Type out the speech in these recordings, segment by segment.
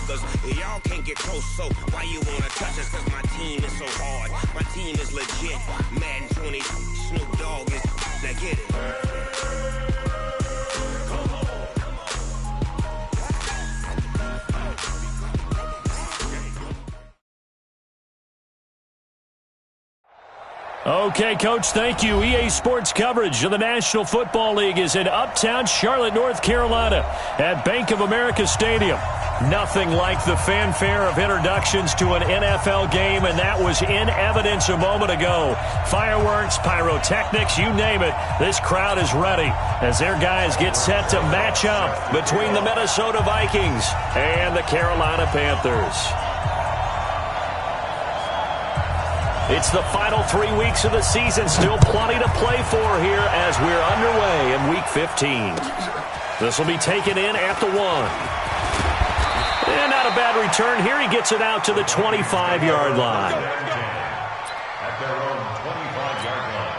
suckers. Y'all can't get close, so why you wanna touch us? Cause my team is so hard. My team is legit. Madden 20, Snoop Dogg is. Now get it. Okay, Coach, thank you. EA Sports coverage of the National Football League is in uptown Charlotte, North Carolina at Bank of America Stadium. Nothing like the fanfare of introductions to an NFL game, and that was in evidence a moment ago. Fireworks, pyrotechnics, you name it. This crowd is ready as their guys get set to match up between the Minnesota Vikings and the Carolina Panthers. It's the final 3 weeks of the season. Still plenty to play for here as we're underway in Week 15. This will be taken in at the 1. And not a bad return. Here he gets it out to the 25-yard line. At their own 25-yard line.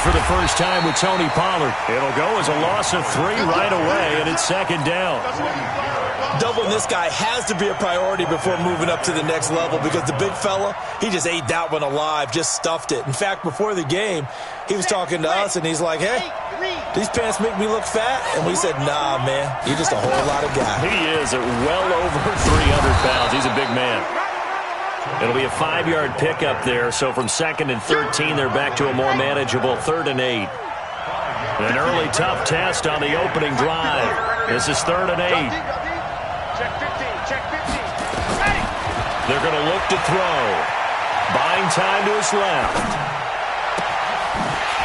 For the first time with Tony Pollard. It'll go as a loss of 3 right away, and it's second down. Doubling this guy has to be a priority before moving up to the next level because the big fella, he just ate that one alive, just stuffed it. In fact, before the game, he was talking to us, and he's like, hey, these pants make me look fat? And we said, nah, man, you're just a whole lot of guy. He is at well over 300 pounds. He's a big man. It'll be a 5-yard pickup there, so from 2nd and 13, they're back to a more manageable 3rd and 8. An early tough test on the opening drive. This is 3rd and 8. They're going to look to throw. Buying time to his left.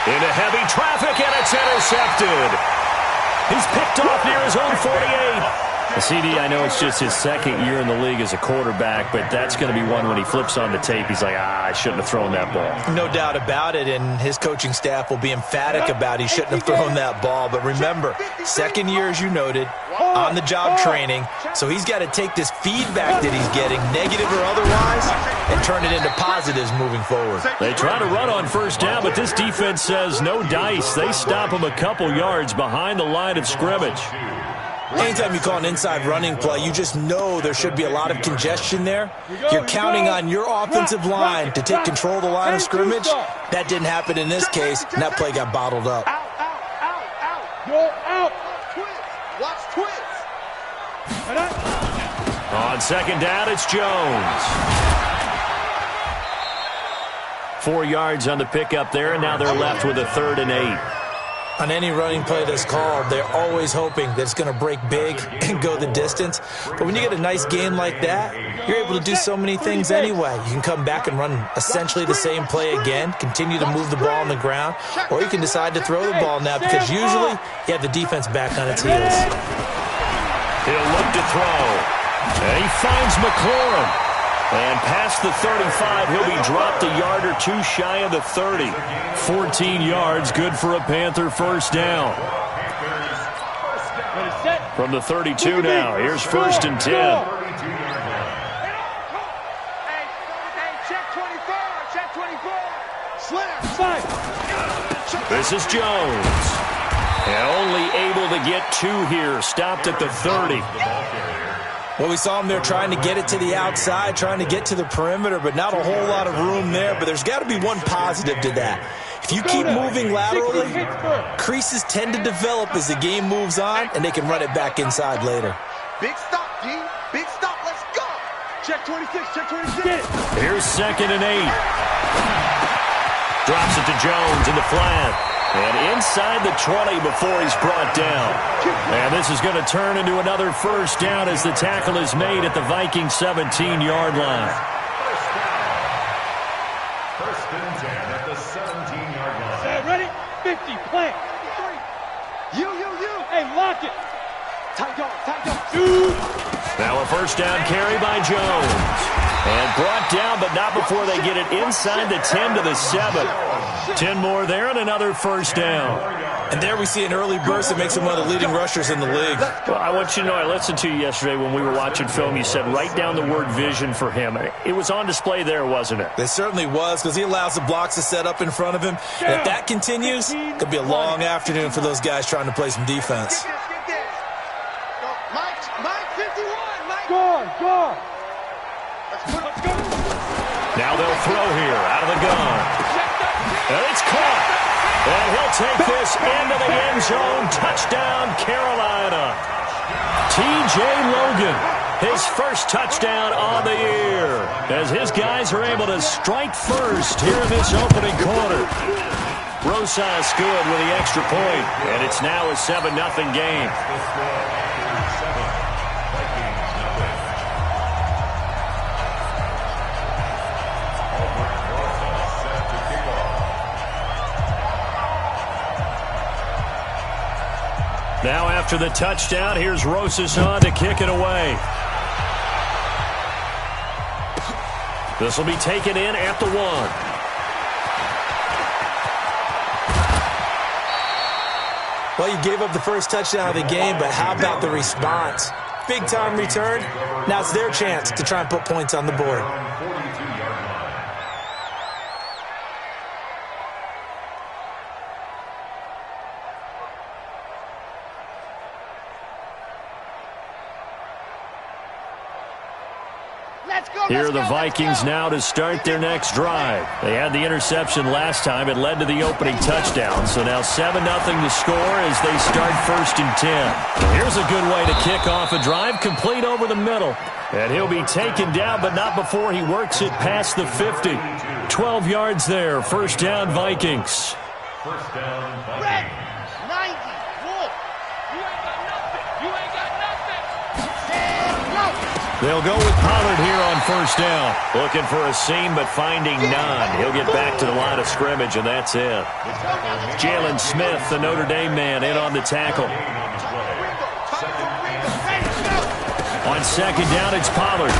Into heavy traffic, and it's intercepted. He's picked off near his own 48. CD, I know it's just his 2nd year in the league as a quarterback, but that's going to be one when he flips on the tape, he's like, I shouldn't have thrown that ball. No doubt about it, and his coaching staff will be emphatic about he shouldn't have thrown that ball. But remember, 2nd year, as you noted, on-the-job training, so he's got to take this feedback that he's getting, negative or otherwise, and turn it into positives moving forward. They try to run on first down, but this defense says no dice. They stop him a couple yards behind the line of scrimmage. Anytime you call an inside running play, you just know there should be a lot of congestion there. You're counting on your offensive line to take control of the line of scrimmage. That didn't happen in this case, and that play got bottled up. Watch twist. On 2nd down, it's Jones. 4 yards on the pickup there, and now they're left with a 3rd and 8. On any running play that's called, they're always hoping that it's going to break big and go the distance. But when you get a nice game like that, you're able to do so many things anyway. You can come back and run essentially the same play again, continue to move the ball on the ground, or you can decide to throw the ball now because usually you have the defense back on its heels. He'll look to throw. And he finds McLaurin. And past the 35, he'll be dropped a yard or 2 shy of the 30. 14 yards, good for a Panther first down. From the 32 now, here's 1st and 10. This is Jones. And only able to get 2 here, stopped at the 30. Well, we saw him there trying to get it to the outside, trying to get to the perimeter, but not a whole lot of room there. But there's got to be one positive to that. If you keep moving laterally, creases tend to develop as the game moves on, and they can run it back inside later. Big stop, D. Big stop. Let's go. Check 26. Check 26. Here's 2nd and 8. Drops it to Jones in the flat. And inside the 20 before he's brought down. And this is going to turn into another first down as the tackle is made at the Vikings 17-yard line. First and 10 at the 17-yard line. Ready? 50, plant. You. Hey, lock it. Tight dog. Now a first down carry by Jones. And brought down, but not before they get it inside the 10 to the 7. 10 more there and another first down. And there we see an early burst that makes him one of the leading rushers in the league. Well, I want you to know, I listened to you yesterday when we were watching film. You said write down the word vision for him. It was on display there, wasn't it? It certainly was, because he allows the blocks to set up in front of him. And if that continues, it could be a long afternoon for those guys trying to play some defense. Get this. Go, Mike 51. Mike. Go. Let's go. Now they'll throw here out of the gun. And it's caught. And he'll take this into the end zone. Touchdown, Carolina. T.J. Logan, his first touchdown on the year, as his guys are able to strike first here in this opening quarter. Rosas good with the extra point, and it's now a 7-0 game. Now after the touchdown, here's Rosas on to kick it away. This will be taken in at the 1. Well, you gave up the first touchdown of the game, but how about the response? Big-time return. Now it's their chance to try and put points on the board. Here are the Vikings now to start their next drive. They had the interception last time. It led to the opening touchdown. So now 7-0 to score as they start 1st and 10. Here's a good way to kick off a drive, complete over the middle. And he'll be taken down, but not before he works it past the 50. 12 yards there. First down, Vikings. First down, Red. Vikings. 90. Wolf. You ain't got nothing. You ain't got nothing. They'll go with Pollard here on first down. Looking for a seam, but finding none. He'll get back to the line of scrimmage, and that's it. Jalen Smith, the Notre Dame man, in on the tackle. On second down, it's Pollard.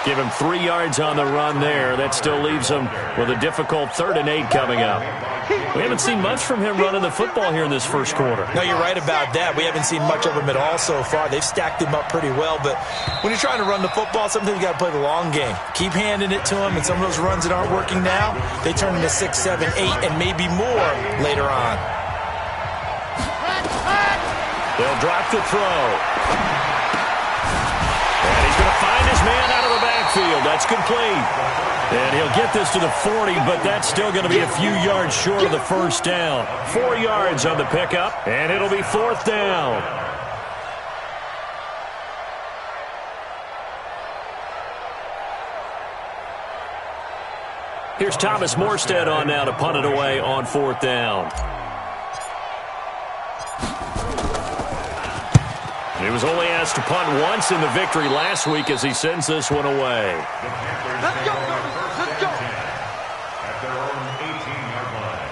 Give him 3 yards on the run there. That still leaves him with a difficult 3rd and 8 coming up. We haven't seen much from him running the football here in this first quarter. No, you're right about that. We haven't seen much of him at all so far. They've stacked him up pretty well, but when you're trying to run the football, sometimes you got to play the long game. Keep handing it to him, and some of those runs that aren't working now, they turn into 6, 7, 8, and maybe more later on. They'll drop the throw. And he's going to find his man out of the backfield. That's complete. And he'll get this to the 40, but that's still going to be a few yards short of the first down. 4 yards on the pickup, and it'll be 4th down. Here's Thomas Morstead on now to punt it away on 4th down. He was only asked to punt once in the victory last week as he sends this one away. Let's go. Let's go. At their own 18-yard line.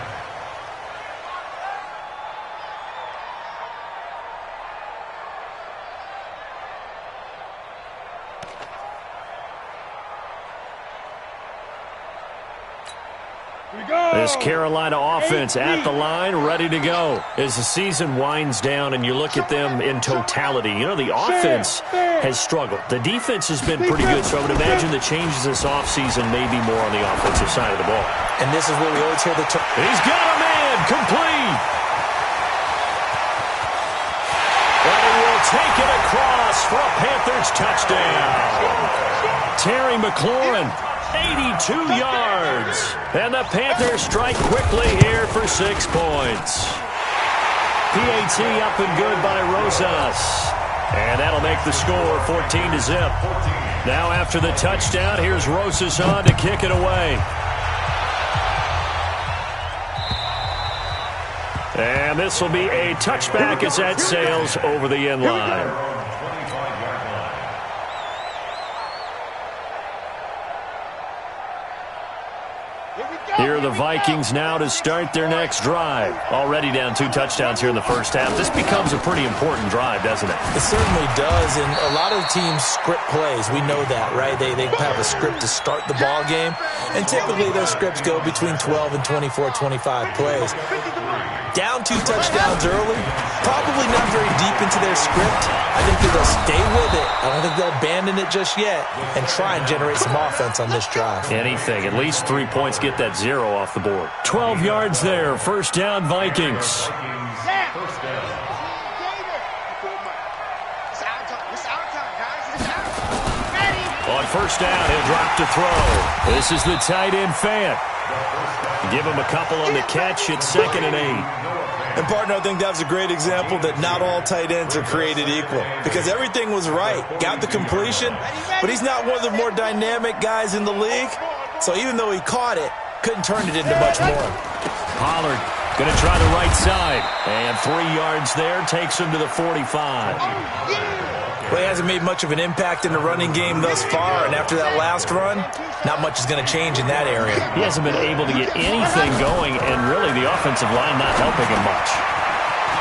This Carolina offense at the line, ready to go. As the season winds down and you look at them in totality, you know, the offense has struggled. The defense has been pretty good, so I would imagine the changes this offseason may be more on the offensive side of the ball. And this is where we always hear the term. He's got a man, complete. But he will take it across for a Panthers touchdown. Terry McLaurin. 82 yards. And the Panthers strike quickly here for 6 points. PAT up and good by Rosas. And that'll make the score 14-0. Now after the touchdown, here's Rosas on to kick it away. And this will be a touchback as that sails over the end line. Here are the Vikings now to start their next drive. Already down 2 touchdowns here in the first half. This becomes a pretty important drive, doesn't it? It certainly does, and a lot of the teams script plays. We know that, right? They have a script to start the ball game, and typically those scripts go between 12 and 24, 25 plays. Down 2 touchdowns early, probably not very deep into their script. I think that they'll stay with it. I don't think they'll abandon it just yet and try and generate some offense on this drive. Anything. At least 3 points, get that 0 off the board. 12 yards there. First down, Vikings. On first down, he'll drop to throw. This is the tight end Fant. Give him a couple on the catch. It's 2nd and 8. And, partner, I think that was a great example that not all tight ends are created equal because everything was right. Got the completion, but he's not one of the more dynamic guys in the league. So even though he caught it, couldn't turn it into much more. Pollard going to try the right side. And 3 yards there takes him to the 45. Well, he hasn't made much of an impact in the running game thus far, and after that last run, not much is going to change in that area. He hasn't been able to get anything going, and really the offensive line not helping him much.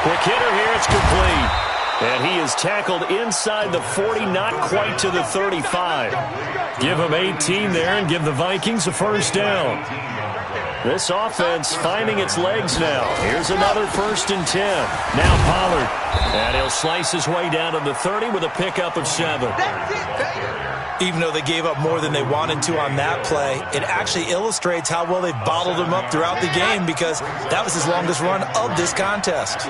Quick hitter here, it's complete. And he is tackled inside the 40, not quite to the 35. Give him 18 there and give the Vikings a first down. This offense finding its legs now. Here's another 1st and 10. Now Pollard. And he'll slice his way down to the 30 with a pickup of 7. Even though they gave up more than they wanted to on that play, it actually illustrates how well they bottled him up throughout the game because that was his longest run of this contest.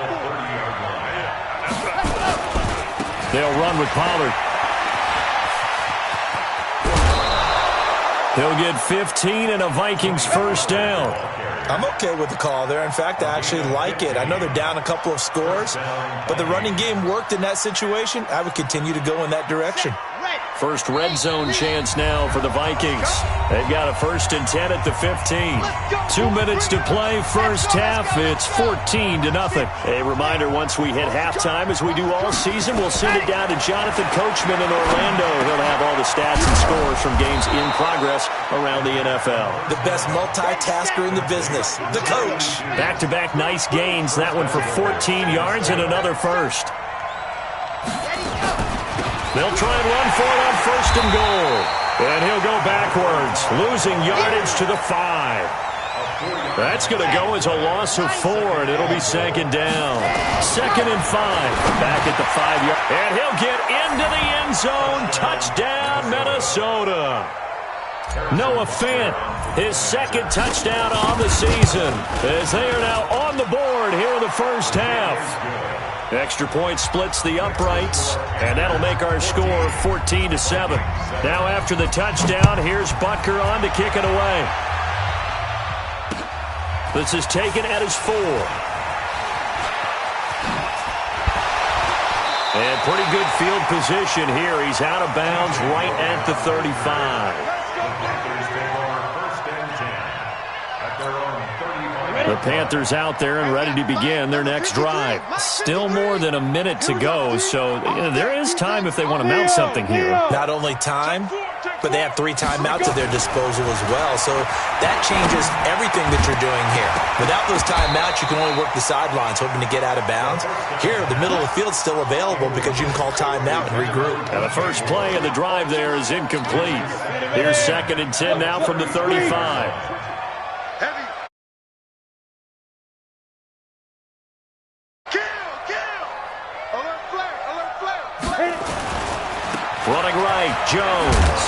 They'll run with Pollard. He'll get 15 and a Vikings first down. I'm okay with the call there. In fact, I actually like it. I know they're down a couple of scores, but the running game worked in that situation. I would continue to go in that direction. First red zone chance now for the Vikings. They've got a 1st and 10 at the 15. 2 minutes to play first half. It's 14-0. A reminder, once we hit halftime, as we do all season, we'll send it down to Jonathan Coachman in Orlando. He'll have all the stats and scores from games in progress around the NFL. The best multitasker in the business, the coach. Back-to-back nice gains. That one for 14 yards and another first. They'll try and run for it on 1st and goal. And he'll go backwards, losing yardage to the 5. That's going to go as a loss of 4, and it'll be 2nd down. 2nd and 5. Back at the 5-yard. And he'll get into the end zone. Touchdown, Minnesota. Noah Fant, his 2nd touchdown on the season, as they are now on the board here in the first half. Extra point splits the uprights, and that'll make our score 14-7. Now after the touchdown, here's Butker on to kick it away. This is taken at his 4. And pretty good field position here. He's out of bounds right at the 35. The Panthers out there and ready to begin their next drive. Still more than a minute to go, so there is time if they want to mount something here. Not only time, but they have 3 timeouts at their disposal as well, so that changes everything that you're doing here. Without those timeouts, you can only work the sidelines, hoping to get out of bounds. Here, the middle of the field's still available because you can call timeout and regroup. And the first play of the drive there is incomplete. Here's 2nd and 10 now from the 35. Running right, Jones.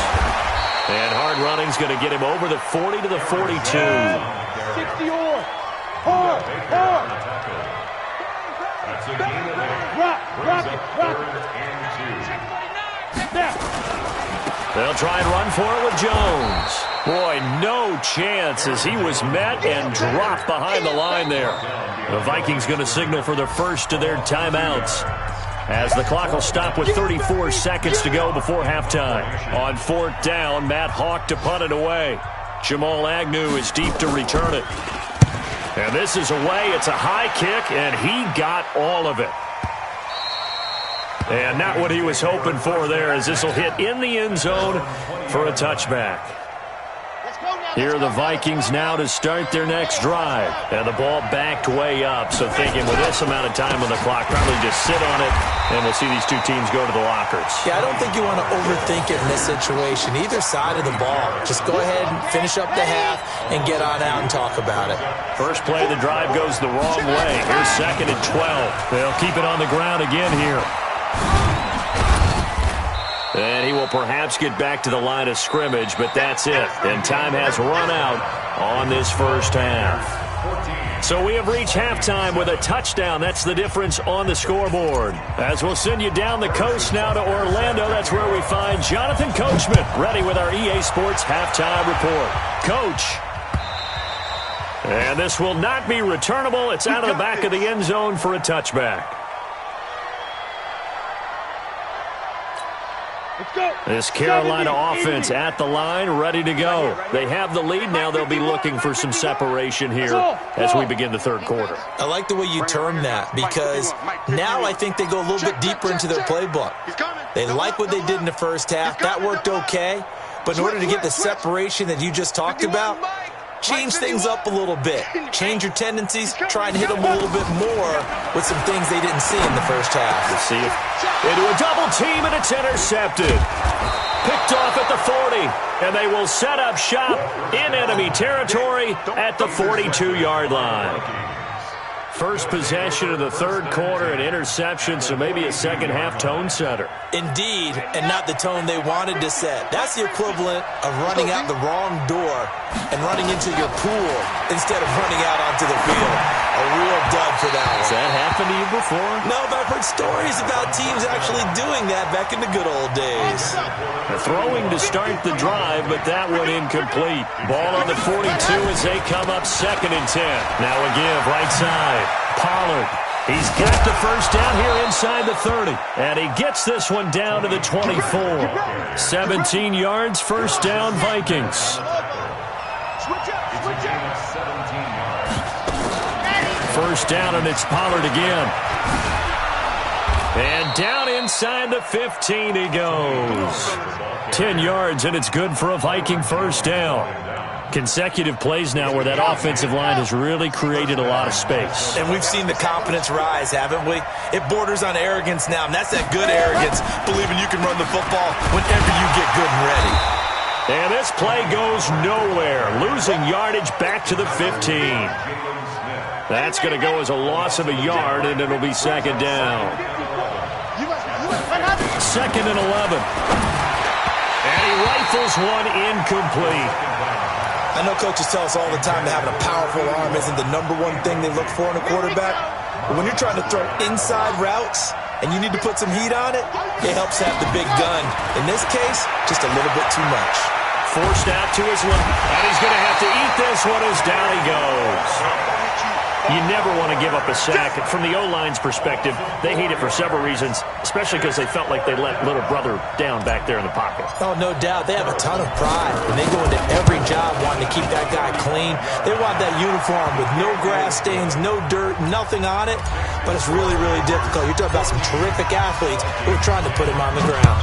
And hard running's going to get him over the 40 to the 42. 60 on. Hard. They'll try and run for it with Jones. Boy, no chance as he was met and dropped behind the line there. The Vikings going to signal for the first of their timeouts, as the clock will stop with 34 seconds to go before halftime. On 4th down, Matt Hawk to punt it away. Jamal Agnew is deep to return it. And this is away. It's a high kick, and he got all of it. And not what he was hoping for there, as this will hit in the end zone for a touchback. Let's go now. Here are the Vikings now to start their next drive. And the ball backed way up, so thinking with this amount of time on the clock, probably just sit on it, and we'll see these two teams go to the lockers. Yeah, I don't think you want to overthink it in this situation. Either side of the ball. Just go ahead and finish up the half and get on out and talk about it. First play of the drive goes the wrong way. Here's 2nd and 12. They'll keep it on the ground again here. And he will perhaps get back to the line of scrimmage, but that's it. And time has run out on this first half. So we have reached halftime with a touchdown. That's the difference on the scoreboard. As we'll send you down the coast now to Orlando, that's where we find Jonathan Coachman, ready with our EA Sports halftime report. Coach. And this will not be returnable. It's out of the back of the end zone for a touchback. This Carolina offense at the line, ready to go. They have the lead. Now they'll be looking for some separation here as we begin the third quarter. I like the way you term that, because now I think they go a little bit deeper into their playbook. They like what they did in the first half. That worked okay. But in order to get the separation that you just talked about, change things up a little bit. Change your tendencies. Try and hit them a little bit more with some things they didn't see in the first half. Let's see it. Into a double team, and it's intercepted. Picked off at the 40, and they will set up shop in enemy territory at the 42-yard line. First possession of the third quarter, an interception, so maybe a second-half tone setter. Indeed, and not the tone they wanted to set. That's the equivalent of running out the wrong door and running into your pool instead of running out onto the field. A real dud for that one. Has that happened to you before? No, but I've heard stories about teams actually doing that back in the good old days. Throwing to start the drive, but that one incomplete. Ball on the 42 as they come up 2nd and 10. Now a give, right side. Pollard. He's got the first down here inside the 30. And he gets this one down to the 24. 17 yards, first down, Vikings. First down, and it's Pollard again. And down inside the 15 he goes. 10 yards, and it's good for a Viking first down. Consecutive plays now where that offensive line has really created a lot of space. And we've seen the confidence rise, haven't we? It borders on arrogance now, and that's that good arrogance, believing you can run the football whenever you get good and ready. And this play goes nowhere. Losing yardage back to the 15. That's going to go as a loss of a yard, and it'll be 2nd down. 2nd and 11. And he rifles one incomplete. I know coaches tell us all the time that having a powerful arm isn't the #1 thing they look for in a quarterback. But when you're trying to throw inside routes and you need to put some heat on it, it helps have the big gun. In this case, just a little bit too much. Forced out to his left, and he's going to have to eat this one as down he goes. You never want to give up a sack. From the O-line's perspective, they hate it for several reasons, especially because they felt like they let little brother down back there in the pocket. Oh, no doubt. They have a ton of pride, and they go into every job wanting to keep that guy clean. They want that uniform with no grass stains, no dirt, nothing on it, but it's really, really difficult. You're talking about some terrific athletes who are trying to put him on the ground.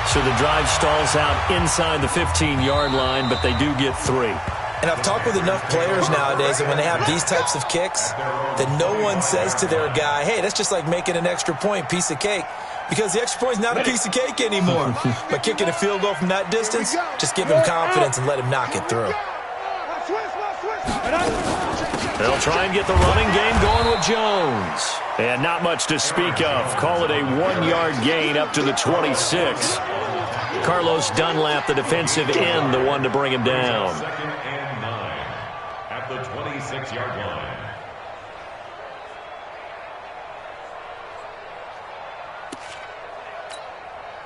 So the drive stalls out inside the 15-yard line, but they do get 3. And I've talked with enough players nowadays that when they have these types of kicks, that no one says to their guy, hey, that's just like making an extra point, piece of cake. Because the extra point is not a piece of cake anymore. But kicking a field goal from that distance, just give him confidence and let him knock it through. They'll try and get the running game going with Jones. And not much to speak of. Call it a 1-yard gain up to the 26. Carlos Dunlap, the defensive end, the one to bring him down. 26-yard line.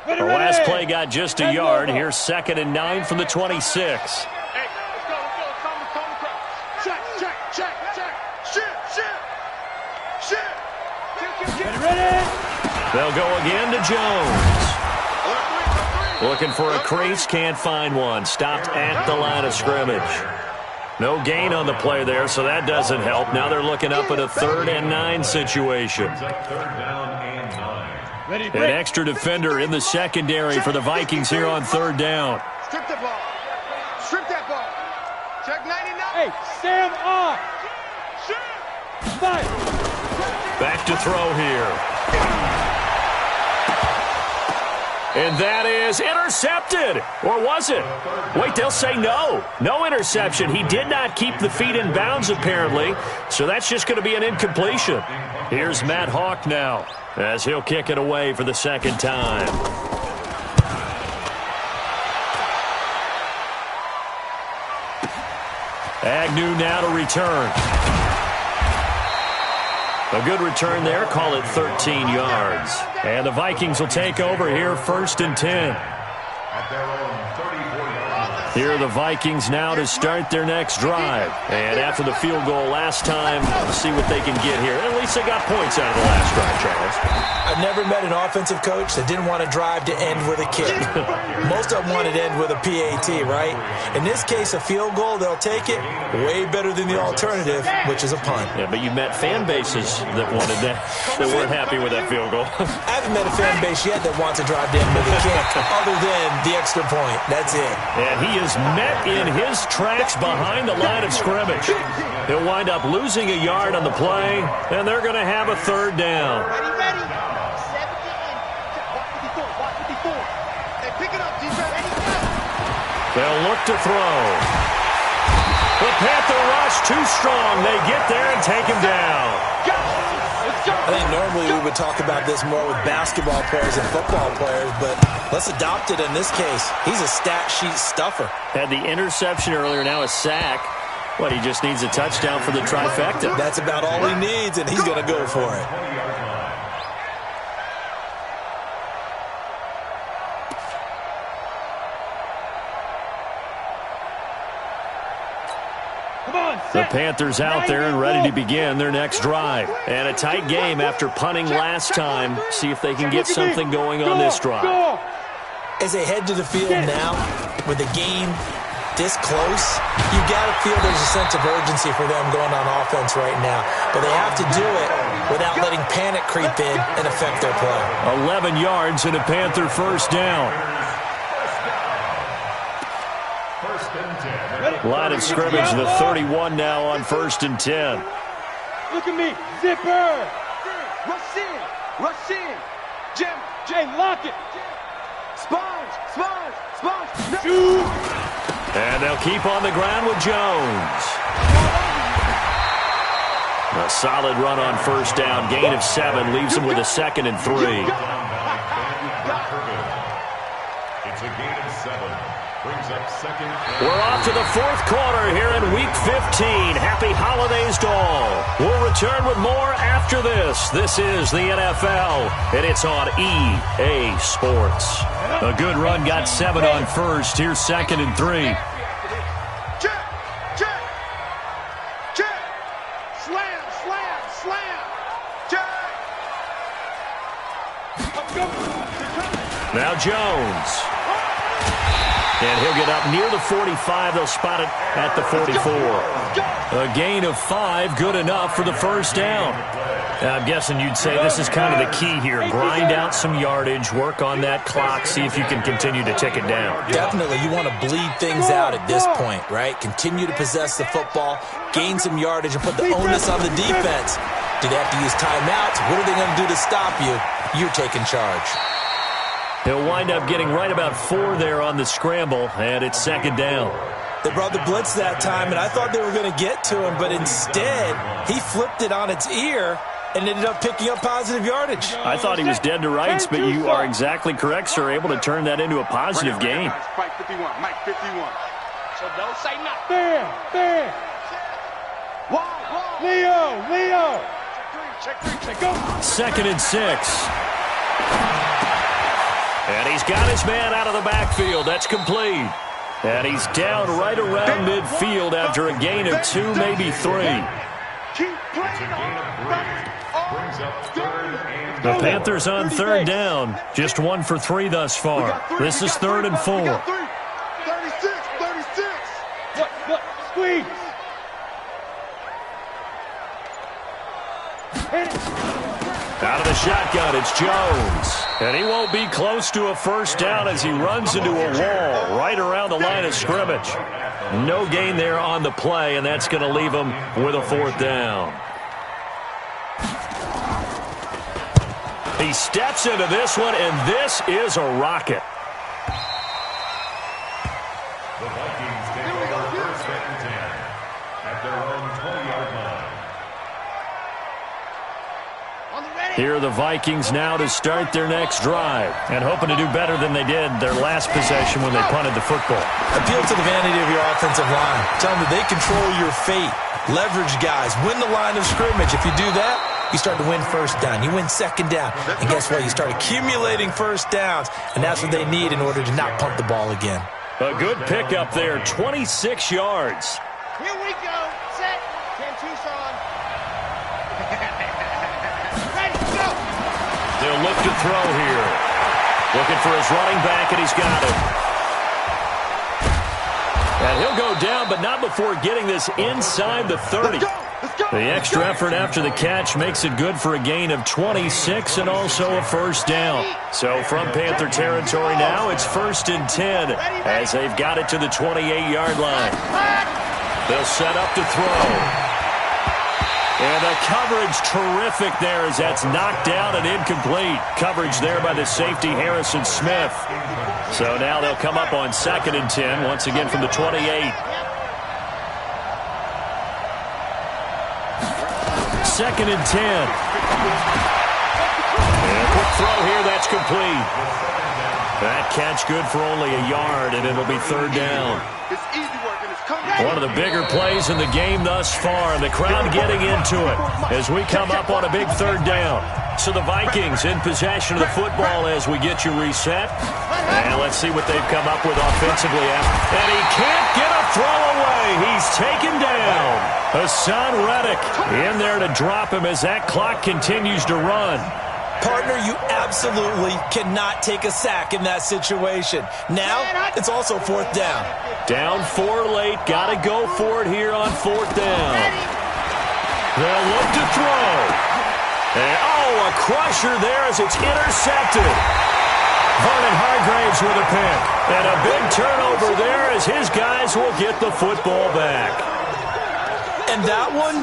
The last play got just a yard. Here's 2nd and 9 from the 26. Hey, let's go. Check. Shoot. Ready? They'll go again to Jones. Looking for a crease, can't find one. Stopped at the line of scrimmage. No gain on the play there, so that doesn't help. Now they're looking up at a 3rd and 9 situation. An extra defender in the secondary for the Vikings here on 3rd down. Strip the ball. Strip that ball. Hey, Sam on. Fight. Back to throw here. And that is intercepted. Or was it? Wait, they'll say no. No interception. He did not keep the feet in bounds, apparently. So that's just going to be an incompletion. Here's Matt Hawk now, as he'll kick it away for the second time. Agnew now to return. A good return there. Call it 13 yards. And the Vikings will take over here, 1st and 10. At their own 34-yard line. Here are the Vikings now to start their next drive. And after the field goal last time, let's see what they can get here. At least they got points out of the last drive, Charles. I've never met an offensive coach that didn't want to drive to end with a kick. Most of them wanted to end with a PAT, right? In this case, a field goal, they'll take it. Way better than the alternative, which is a punt. Yeah, but you met fan bases that wanted that, that weren't happy with that field goal. I haven't met a fan base yet that wants to drive to end with a kick, other than the extra point. That's it. And he is met in his tracks behind the line of scrimmage. He'll wind up losing a yard on the play, and they're going to have a 3rd down. Ready. 54. Hey, pick it up, defense. They'll look to throw. The Panther rush too strong. They get there and take him down. I think normally we would talk about this more with basketball players and football players, but let's adopt it in this case. He's a stat sheet stuffer. Had the interception earlier, now a sack. What, he just needs a touchdown for the trifecta. That's about all he needs, and he's going to go for it. The Panthers out there and ready to begin their next drive. And a tight game after punting last time. See if they can get something going on this drive. As they head to the field now, with the game this close, you got to feel there's a sense of urgency for them going on offense right now. But they have to do it without letting panic creep in and affect their play. 11 yards and a Panther 1st down. Line of scrimmage, the 31 now on 1st and 10. Look at me. Zipper. Rush in. Jim. Jay, lock it. Sponge. Shoot. And they'll keep on the ground with Jones. A solid run on 1st down. Gain of 7 leaves them with a 2nd and 3. It's a gain of 7. Brings up 2nd. We're off to the 4th quarter here in Week 15. Happy holidays to all. We'll return with more after this. This is the NFL, and it's on EA Sports. A good run, got 7 on 1st. Here's 2nd and 3. Check. Slam. Check. Now Jones. And he'll get up near the 45. They'll spot it at the 44. A gain of 5, good enough for the 1st down. I'm guessing you'd say this is kind of the key here. Grind out some yardage, work on that clock, see if you can continue to tick it down. Definitely, you want to bleed things out at this point, right? Continue to possess the football, gain some yardage, and put the onus on the defense. Do they have to use timeouts? What are they going to do to stop you? You're taking charge. He'll wind up getting right about 4 there on the scramble, and it's 2nd down. They brought the blitz that time, and I thought they were going to get to him, but instead, he flipped it on its ear and ended up picking up positive yardage. I thought he was dead to rights, but you are exactly correct, sir, able to turn that into a positive gain. Mike 51. So don't say nothing. Bam. Wall. Leo. Check 3. Go. 2nd and 6. And he's got his man out of the backfield. That's complete. And he's down right around midfield after a gain of 2, maybe 3. Keep playing The Panthers on 3rd down. Just 1 for 3 thus far. This is 3rd and 4. 36. Look, squeeze. Out of the shotgun, it's Jones. And he won't be close to a first down as he runs into a wall right around the line of scrimmage. No gain there on the play, and that's going to leave him with a fourth down. He steps into this one, and this is a rocket. The Vikings take over first and 10 at their own 20-yard line. Here are the Vikings now to start their next drive and hoping to do better than they did their last possession when they punted the football. Appeal to the vanity of your offensive line. Tell them that they control your fate. Leverage guys. Win the line of scrimmage. If you do that, you start to win first down. You win second down. And guess what? You start accumulating first downs. And that's what they need in order to not punt the ball again. A good pickup there. 26 yards. Here we go. Set. 10 Tucson. Ready, go. They'll look to throw here. Looking for his running back, and he's got it. And he'll go down, but not before getting this inside the 30. The extra effort after the catch makes it good for a gain of 26 and also a first down. So from Panther territory now, it's 1st and 10 as they've got it to the 28-yard line. They'll set up to throw. And the coverage terrific there as that's knocked down and incomplete. Coverage there by the safety, Harrison Smith. So now they'll come up on 2nd and 10, once again from the 28. Second and 10. And a quick throw here, that's complete. That catch good for only a yard, and it'll be 3rd down. It's easy work, and it's coming. One of the bigger plays in the game thus far, and the crowd getting into it as we come up on a big 3rd down. So the Vikings in possession of the football as we get you reset. And let's see what they've come up with offensively. And he can't get a throw away. He's taken down. Hassan Reddick in there to drop him as that clock continues to run. Partner, you absolutely cannot take a sack in that situation. Now, it's also 4th down. Down 4 late. Got to go for it here on 4th down. They'll look to throw. And, a crusher there as it's intercepted. Vernon Hargraves with a pick. And a big turnover there as his guys will get the football back. And that one,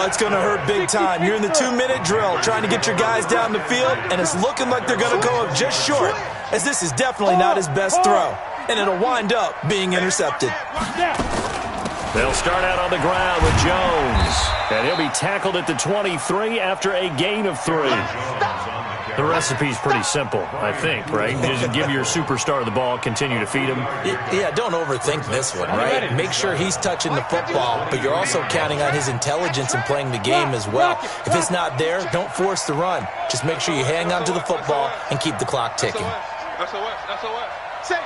it's going to hurt big time. You're in the 2-minute drill trying to get your guys down the field, and it's looking like they're going to go up just short, as this is definitely not his best throw. And it'll wind up being intercepted. They'll start out on the ground with Jones. And he'll be tackled at the 23 after a gain of 3. The recipe's pretty simple, I think, right? Just give your superstar the ball, continue to feed him. Yeah, don't overthink this one, right? Make sure he's touching the football, but you're also counting on his intelligence in playing the game as well. If it's not there, don't force the run. Just make sure you hang on to the football and keep the clock ticking. SOS. Safe.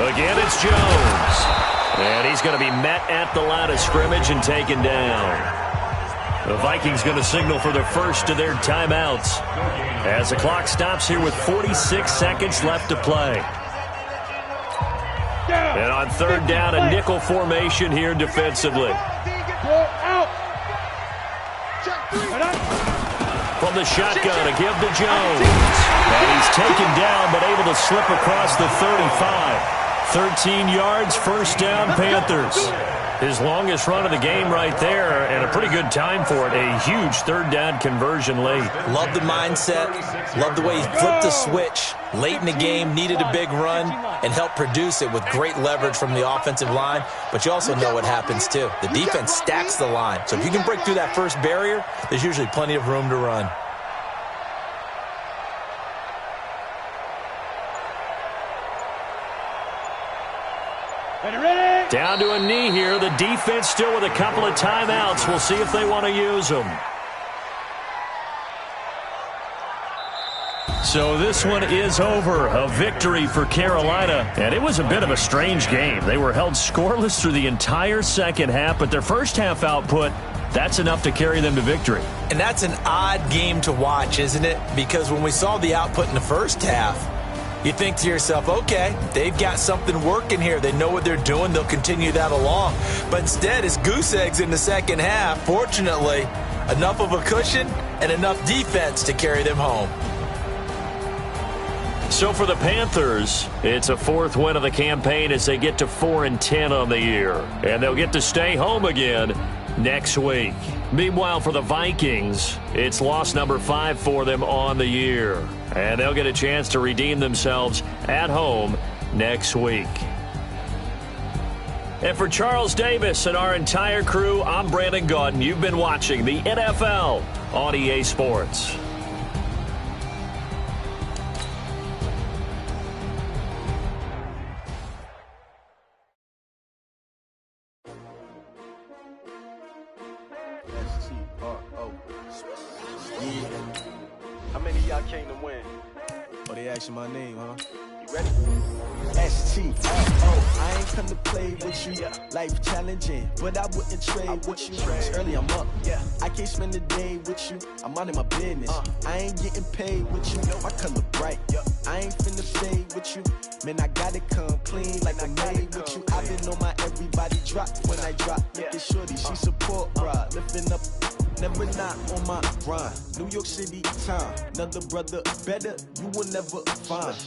Again, it's Jones. And he's going to be met at the line of scrimmage and taken down. The Vikings going to signal for the first of their timeouts as the clock stops here with 46 seconds left to play. And on 3rd down, a nickel formation here defensively. From the shotgun, a give to Jones. And he's taken down, but able to slip across the 35. 13 yards, first down, Panthers. His longest run of the game right there, and a pretty good time for it. A huge 3rd down conversion late. Love the mindset. Love the way he flipped the switch. Late in the game, needed a big run, and helped produce it with great leverage from the offensive line. But you also know what happens, too. The defense stacks the line. So if you can break through that first barrier, there's usually plenty of room to run. Down to a knee here. The defense still with a couple of timeouts. We'll see if they want to use them. So this one is over. A victory for Carolina. And it was a bit of a strange game. They were held scoreless through the entire second half, but their first half output, that's enough to carry them to victory. And that's an odd game to watch, isn't it? Because when we saw the output in the first half, You think to yourself, okay, they've got something working here. They know what they're doing. They'll continue that along. But instead, it's goose eggs in the second half. Fortunately, enough of a cushion and enough defense to carry them home. So for the Panthers, it's a fourth win of the campaign as they get to 4-10 on the year. And they'll get to stay home again next week. Meanwhile, for the Vikings, it's loss number 5 for them on the year. And they'll get a chance to redeem themselves at home next week. And for Charles Davis and our entire crew, I'm Brandon Gaudin. You've been watching the NFL on EA Sports. How many of y'all came to win? Oh, they asking my name, huh? You ready? STO. I ain't come to play with you. Life challenging, but I wouldn't trade with you. It's early, I'm up. I can't spend the day with you. I'm out of my business. I ain't getting paid with you. My color bright. I ain't finna fade with you. Man, I gotta come clean like I made with you. I've been on my everybody drop when I drop. Look at shorty, she support, bruh. Lifting up. Never not on my grind. New York City time. Another brother better, you will never find.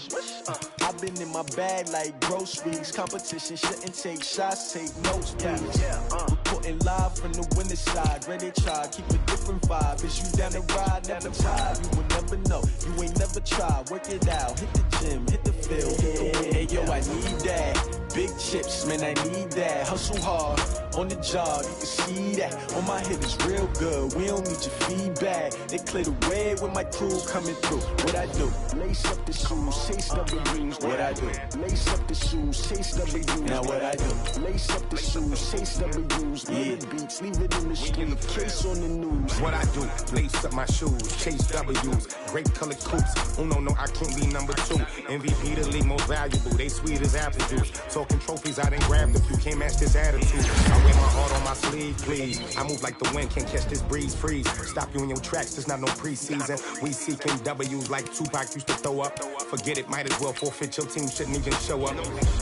I've been in my bag like groceries. Competition shouldn't take shots, take notes, please. Reporting live from the winning side. Ready to try, keep a different vibe. Is you down the ride, never tired. You will never know, you ain't never tried. Work it out, hit the gym, hit the field. Hey yo, I need that. Big chips, man, I need that. Hustle hard, on the job, you can see that. On my hit is real good, we don't need your feedback. They clear the way with my crew coming through. What I do? Lace up the shoes, chase W's. What I do? Lace up the shoes, chase W's. Now what I do? Lace up the shoes, chase W's. Yeah, beats, leave it in the street, case on the news. What I do? Lace up my shoes, chase W's. Great colored coops. Oh no, I can't be number 2. MVP the league most valuable. They sweet as apple juice. Talking trophies, I done grabbed a few. Can't match this attitude. I wear my heart on my sleeve, please. I move like the wind, can't catch this breeze, freeze. Stop you in your tracks, there's not no preseason. We seeking W's like Tupac used to throw up. Forget it, might as well forfeit, your team shouldn't even show up.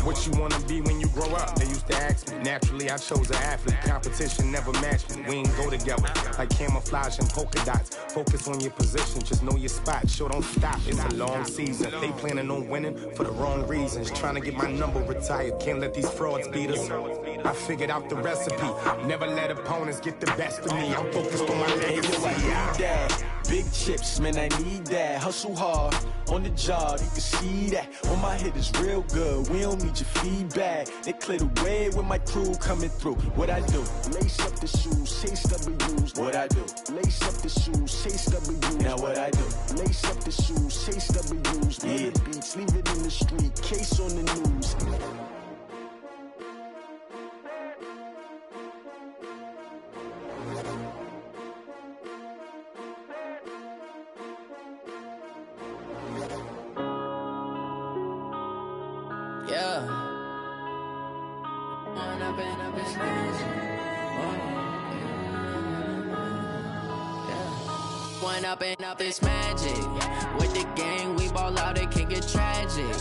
What you wanna be when you grow up? They used to ask me. Naturally, I chose an athlete. Competition never matched me. We ain't go together like camouflage and polka dots. Focus on your position, just know your spot. Sure, don't stop, it's a long season. They planning on winning for the wrong reasons. Trying to get my number retired, can't let these frauds beat us. I figured out the recipe. Never let opponents get the best of me. I'm focused on my legacy. I need that. Big chips, man, I need that. Hustle hard, on the job, you can see that. On my hit is real good, we don't need your feedback. They clear the way with my crew coming through. What I do? Lace up the shoes, chase W's. What I do? Lace up the shoes, chase W's. Now what I do? Lace up the shoes, chase W's. Yeah, beats, leave it in the street, case on the news. Up this magic. With the gang, we ball out, it can get tragic.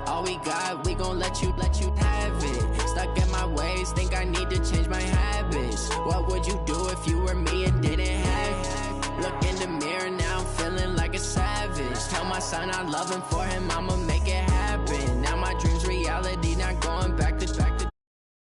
All we got, we gon' let you have it. Stuck in my ways, think I need to change my habits. What would you do if you were me and didn't have it? Look in the mirror, now I'm feeling like a savage. Tell my son I love him, for him I'm a